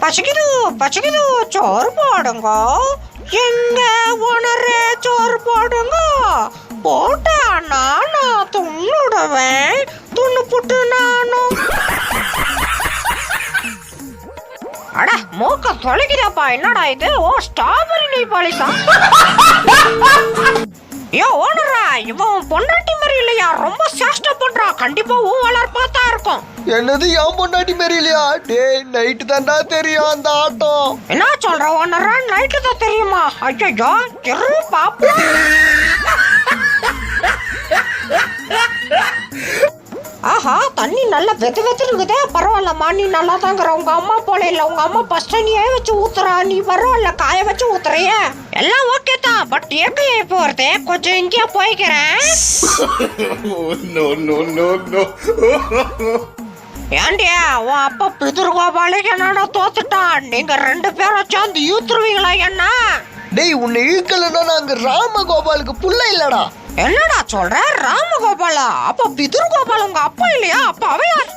பசிக்குது பசிக்குது, சோறு போடுங்க. எங்க உணரே சோறு போடுங்க. போட்டா நானும் துண்ணுடுவேன், துண்ணு புட்டு நானும். அட மூக்க தொலைக்குதாப்பா, என்னடா இது? ஓ ஸ்ட்ராபெரி நெய் பாலிசா? ஐயோ ஓனரா, இவன் பொண்டாட்டி மாதிரி இல்லையா? ரொம்ப சேஷ்டை பண்றான். கண்டிப்பா ஊ வளர்ப்பாத்தா இருக்கும். என்னது என் பொண்டாட்டி மாரி இல்லையா? டேய் நைட்டு தாண்டா தெரியும் அந்த ஆட்டம். என்ன சொல்ற ஓனரா? நைட்டு தான் தெரியுமா? ஐயோ இரு பாப்போம். ஆஹா, தண்ணி நல்லா வெது வெதுங்குதே. பரவாயில்லம்மா, நீ நல்லா தாங்கிற. உங்க அம்மா போல இல்ல, உங்க அம்மா ஃபர்ஸ்ட் தண்ணியே வச்சு ஊத்துறா, நீ பரவாயில்ல காய வச்சு ஊத்துறிய. எல்லாம் ஓகே தான், பட் எங்க போறது? கொஞ்சம் இங்கேயே போய்க்கிறேன். ஏண்டியா உன் அப்பா பிதுர்கோபாலுக்கு என்னடா தோத்துட்டான். நீங்க 2 பேரும் சேர்ந்து யூத்துருவீங்களா என்ன? டேய் உன்னை இழுக்கலன்னா நாங்க ராமகோபாலுக்கு புள்ள இல்லடா. என்னடா சொல்ற? ராமகோபாலா? அப்ப பிதுர்கோபால் உங்க அப்பா இல்லையா? அப்ப அவையார்.